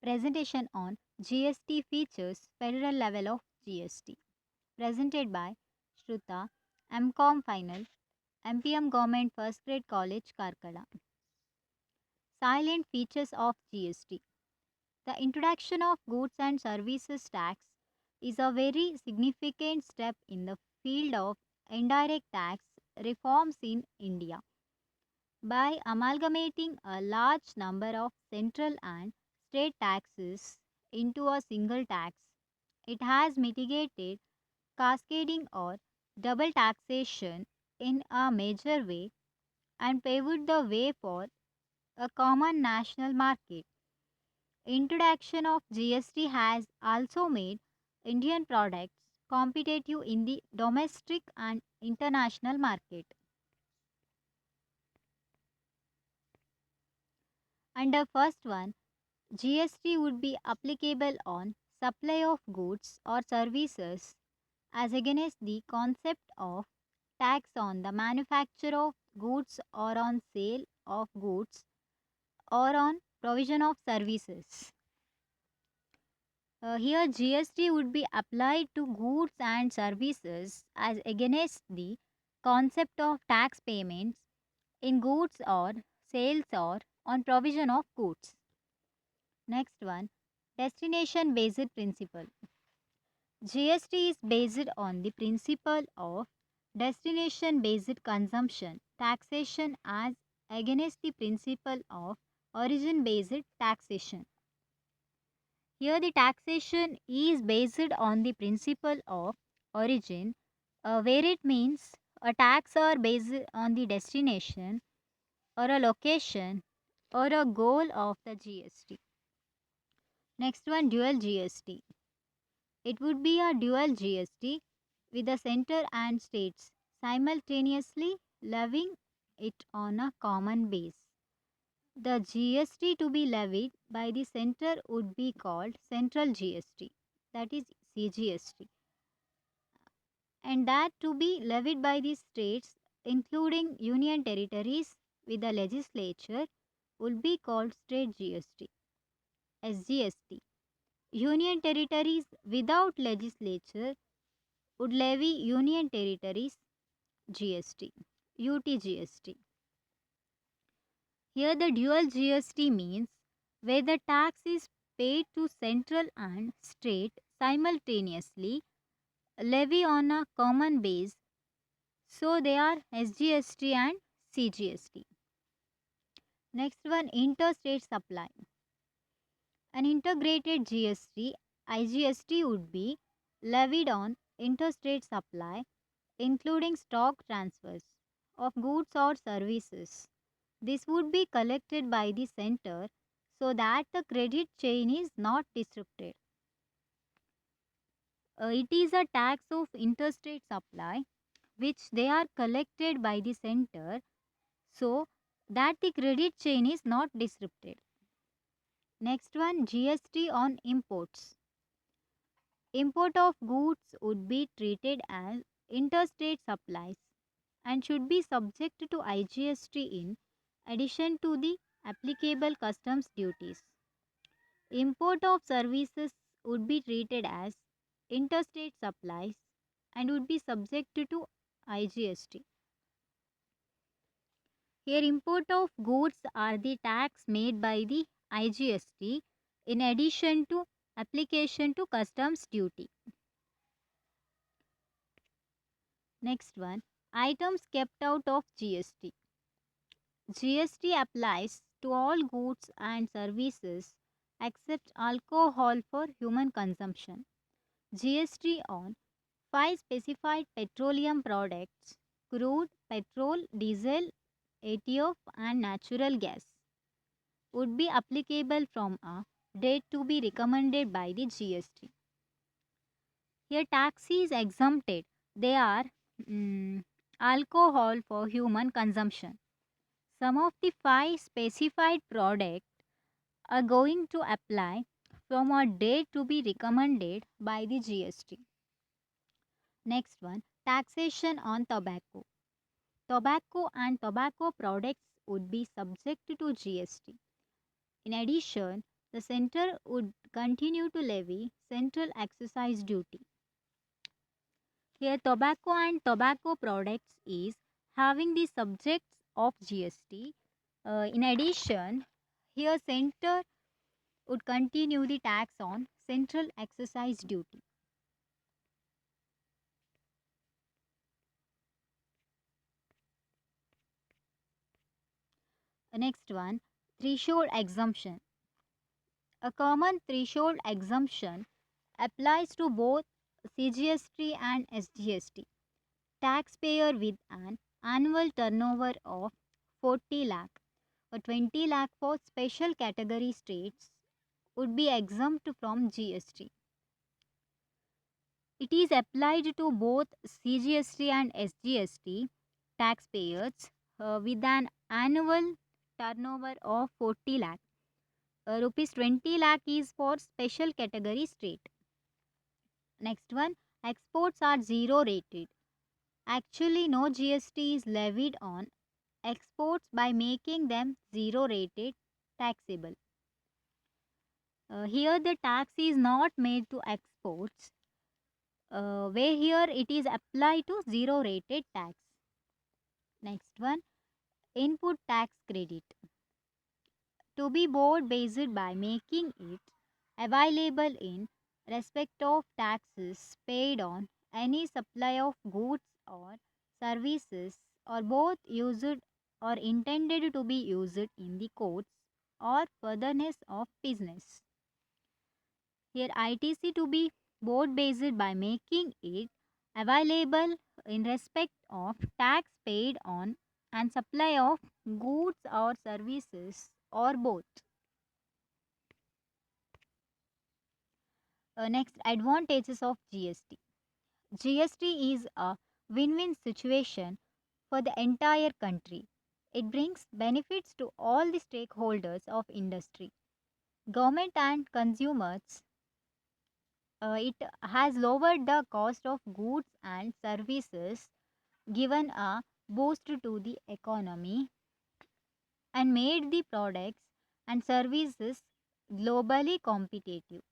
Presentation on GST features federal level of GST. Presented by Shruta, MCOM Final, MPM Government First Grade College, Karkala. Silent features of GST. The introduction of goods and services tax is a very significant step in the field of indirect tax reforms in India. By amalgamating a large number of central and state taxes into a single tax, it has mitigated cascading or double taxation in a major way and paved the way for a common national market. Introduction of GST has also made Indian products competitive in the domestic and international market. Under first one, GST would be applicable on supply of goods or services as against the concept of tax on the manufacture of goods or on sale of goods or on provision of services. Here GST would be applied to goods and services as against the concept of tax payments in goods or sales or on provision of goods. Next one, destination based principle. GST is based on the principle of destination based consumption taxation as against the principle of origin based taxation. Here the taxation is based on the principle of origin, where it means a tax are based on the destination or a location or a goal of the GST. Next one, dual GST. It would be a dual GST with the center and states simultaneously levying it on a common base. The GST to be levied by the center would be called central GST, that is CGST, and that to be levied by the states, including union territories with the legislature, would be called state GST, SGST. Union territories without legislature would levy union territories GST, UTGST. Here the dual GST means where the tax is paid to central and state simultaneously levy on a common base, so they are SGST and CGST. Next one, interstate supply. An integrated GST IGST would be levied on interstate supply including stock transfers of goods or services. This would be collected by the center so that the credit chain is not disrupted. It is a tax of interstate supply which they are collected by the center so that the credit chain is not disrupted. Next one, GST on imports. Import of goods would be treated as interstate supplies and should be subject to IGST in addition to the applicable customs duties. Import of services would be treated as interstate supplies and would be subject to IGST. Here, import of goods are the tax made by the IGST in addition to application to customs duty. Next one, items kept out of GST. GST applies to all goods and services except alcohol for human consumption. GST on 5 specified petroleum products crude, petrol, diesel, ATF, and natural gas would be applicable from a date to be recommended by the GST. Here, tax is exempted. They are alcohol for human consumption. Some of the 5 specified products are going to apply from a date to be recommended by the GST. Next one, taxation on tobacco. Tobacco and tobacco products would be subject to GST. In addition, the center would continue to levy central excise duty. Here, tobacco and tobacco products is having the subjects of GST. In addition, here center would continue the tax on central excise duty. Next one, threshold exemption. A common threshold exemption applies to both CGST and SGST. Taxpayer with an annual turnover of 40 lakh or 20 lakh for special category states would be exempt from GST. It is applied to both CGST and SGST taxpayers with an annual turnover of 40 lakh. Rupees 20 lakh is for special category state. Next one, exports are zero rated. Actually, no GST is levied on exports by making them zero rated taxable. Here, the tax is not made to exports, where here it is applied to zero rated tax. Next one, input tax credit. To be board based by making it available in respect of taxes paid on any supply of goods or services or both used or intended to be used in the courts or furtherance of business. Here ITC to be board based by making it available in respect of tax paid on and supply of goods or services or both. Next, advantages of GST. GST is a win win situation for the entire country. It brings benefits to all the stakeholders of industry, government and consumers. It has lowered the cost of goods and services, given a boost to the economy, and made the products and services globally competitive.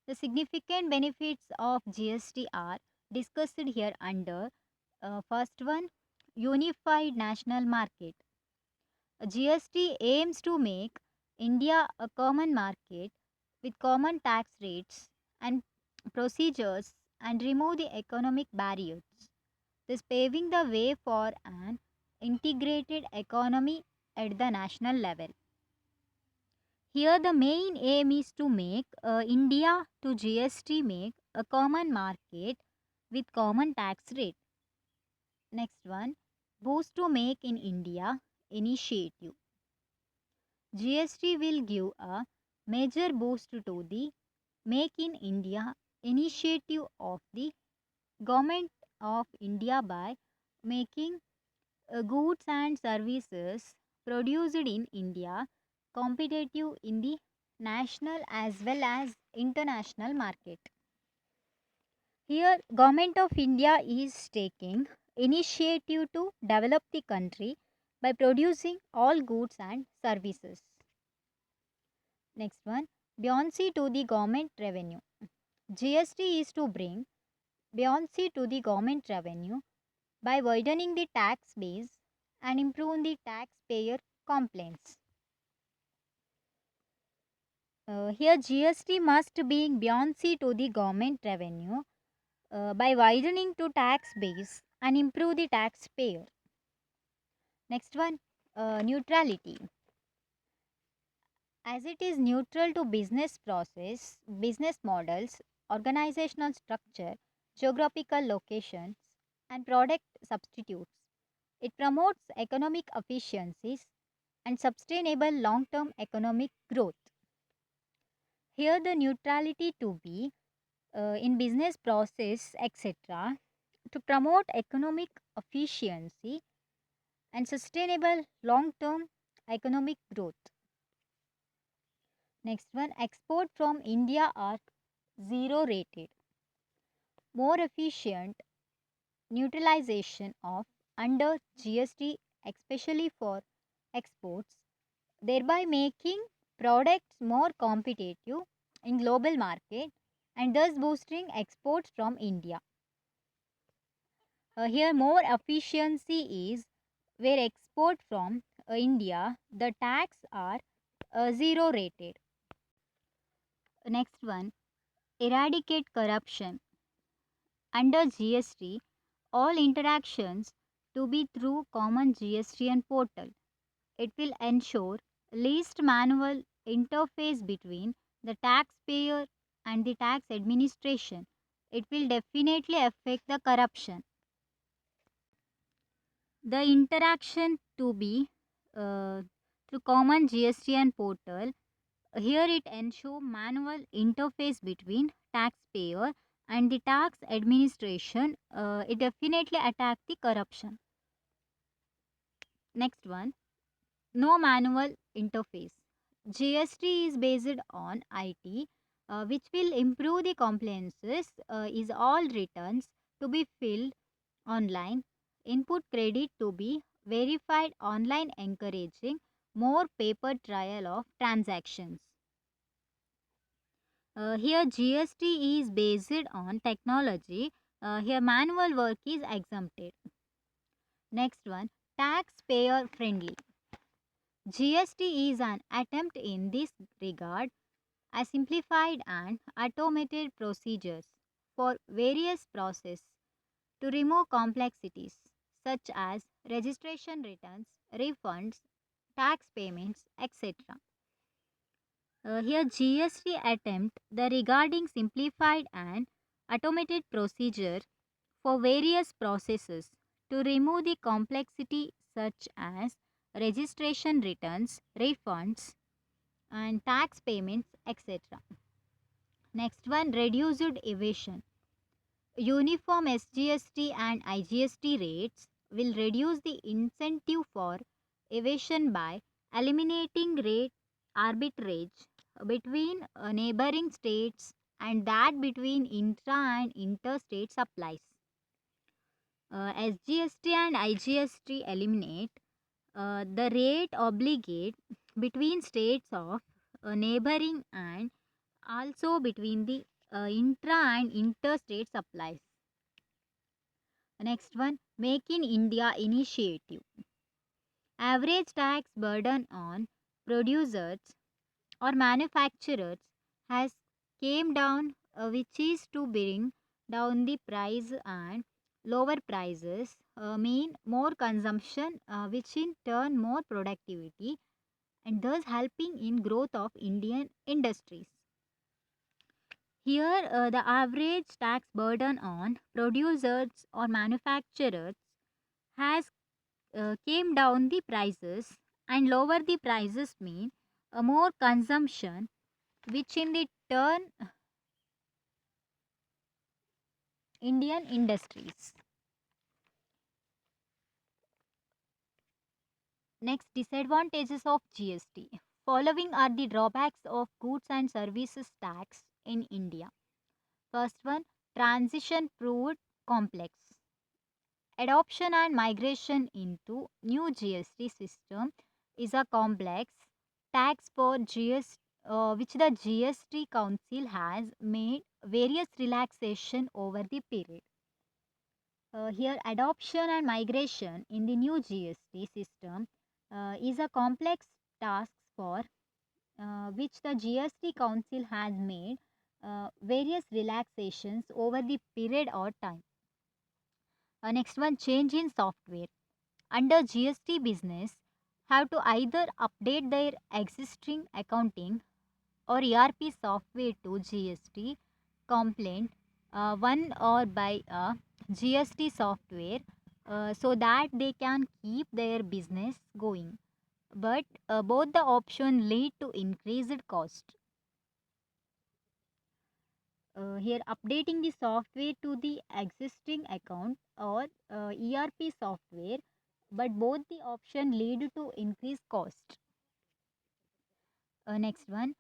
The significant benefits of GST are discussed here under first one, unified national market. GST aims to make India a common market with common tax rates and procedures and remove the economic barriers, thus paving the way for an integrated economy at the national level. Here the main aim is to make India to GST make a common market with common tax rate. Next one, boost to make in India initiative. GST will give a major boost to the Make in India initiative of the Government of India by making goods and services produced in India competitive in the national as well as international market. Here Government of India is taking initiative to develop the country by producing all goods and services. Next one, buoyancy to the government revenue. GST is to bring buoyancy to the government revenue by widening the tax base and improving the taxpayer complaints. Here GST must be buoyancy to the government revenue by widening to tax base and improve the taxpayer. Next one, neutrality. As it is neutral to business process, business models, organizational structure, geographical locations, and product substitutes. It promotes economic efficiencies and sustainable long term economic growth. Here, the neutrality to be in business process, etc., to promote economic efficiency and sustainable long term economic growth. Next one, export from India are zero rated. More efficient neutralization of under GST, especially for exports, thereby making products more competitive in global market and thus boosting exports from India. Here more efficiency is where export from India the tax are zero rated. Next one, eradicate corruption. Under GST, all interactions to be through common GSTN portal. It will ensure least manual interface between the taxpayer and the tax administration. It will definitely affect the corruption. The interaction to be uh, through common GSTN portal. Here it ensure manual interface between taxpayer and the tax administration. It definitely attack the corruption. Next one, no manual interface. GST is based on IT, which will improve the compliances. Is all returns to be filled online, input credit to be verified online, encouraging more paper trial of transactions. Here GST is based on technology. Here manual work is exempted. Next one, taxpayer friendly. GST is an attempt in this regard, a simplified and automated procedures for various processes to remove complexities such as registration returns, refunds, tax payments, etc. Here GST attempt the regarding simplified and automated procedure for various processes to remove the complexity such as registration returns, refunds and tax payments, etc. Next one, reduced evasion. Uniform SGST and IGST rates will reduce the incentive for evasion by eliminating rate arbitrage between neighboring states and that between intra and interstate supplies. SGST and IGST eliminate the rate obligate between states of neighboring and also between the intra and interstate supplies. Next one, Make in India initiative. Average tax burden on producers or manufacturers has came down, which is to bring down the price, and lower prices mean more consumption, which in turn more productivity and thus helping in growth of Indian industries. Here, the average tax burden on producers or manufacturers has came down the prices, and lower the prices mean a more consumption, which in the turn Indian industries. Next, disadvantages of GST. Following are the drawbacks of goods and services tax in India. First one, transition proved complex. Adoption and migration into new GST system is a complex tax for GST, which the GST Council has made various relaxation over the period. Here, adoption and migration in the new GST system is a complex task for which the GST Council has made various relaxations over the period or time. Next one, change in software. Under GST business have to either update their existing accounting or ERP software to GST complaint one or by a GST software so that they can keep their business going. But both the option lead to increased cost. Here updating the software to the existing account or ERP software, but both the option lead to increased cost. Next one,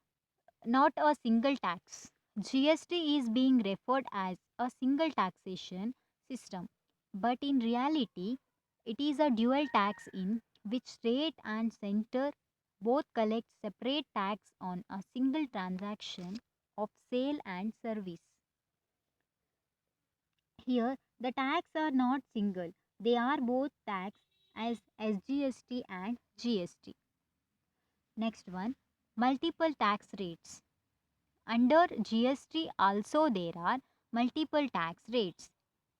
not a single tax. GST is being referred as a single taxation system, but in reality, it is a dual tax in which state and center both collect separate tax on a single transaction of sale and service. Here, the tax are not single, they are both taxed as SGST and GST. Next one, multiple tax rates. Under GST also there are multiple tax rates.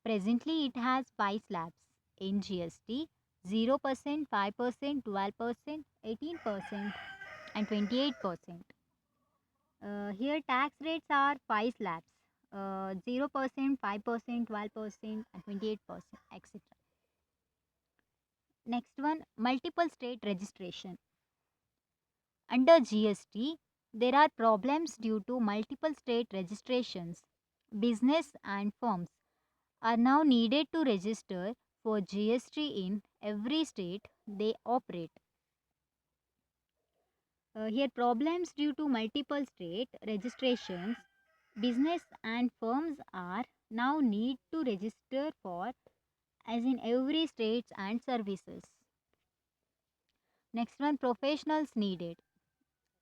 Presently it has 5 slabs. In GST, 0%, 5%, 12%, 18% and 28%. Here tax rates are 5 slabs. 0%, 5%, 12% and 28%, etc. Next one, multiple state registration. Under GST, there are problems due to multiple state registrations. Business and firms are now needed to register for GST in every state they operate. Here, problems due to multiple state registrations, business and firms are now need to register for as in every states and services. Next one, professionals needed.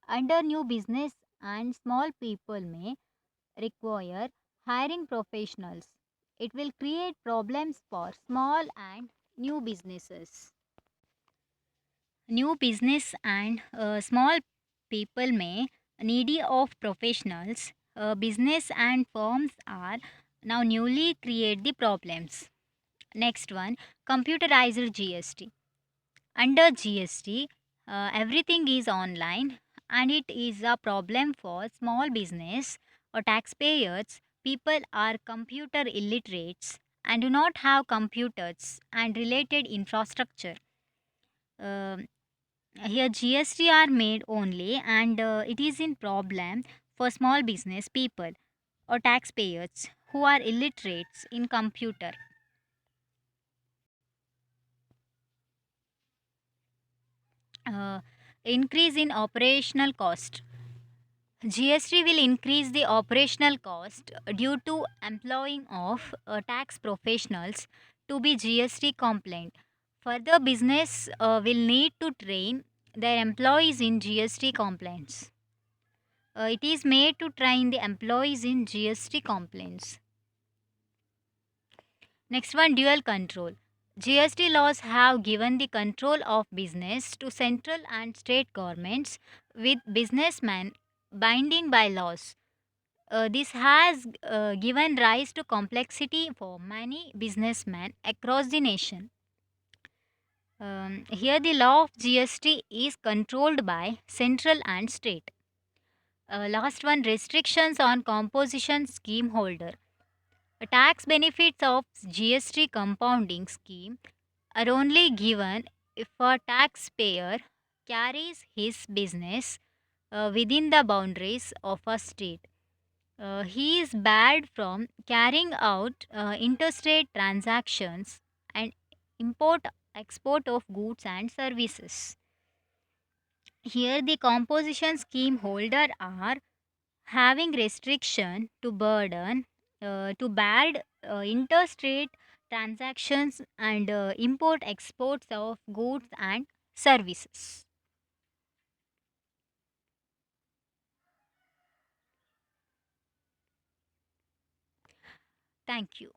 Under new business and small people may require hiring professionals. It will create problems for small and new businesses. New business and small people may needy of professionals. Business and firms are now newly create the problems. Next one, computerized GST. Under GST, everything is online and it is a problem for small business or taxpayers. People are computer illiterates and do not have computers and related infrastructure. Um, Here GST are made only and it is in problem for small business people or taxpayers who are illiterates in computer. Uh, Increase in operational cost. GST will increase the operational cost due to employing of tax professionals to be GST compliant. Further, business will need to train their employees in GST compliance. It is made to train the employees in GST compliance. Next one, dual control. GST laws have given the control of business to central and state governments with businessmen binding by laws. This has given rise to complexity for many businessmen across the nation. Here, the law of GST is controlled by central and state. Last one, restrictions on composition scheme holder. Tax benefits of GST compounding scheme are only given if a taxpayer carries his business within the boundaries of a state. He is barred from carrying out interstate transactions and import export of goods and services. Here, the composition scheme holder are having restriction to burden to bad interstate transactions and import exports of goods and services. Thank you.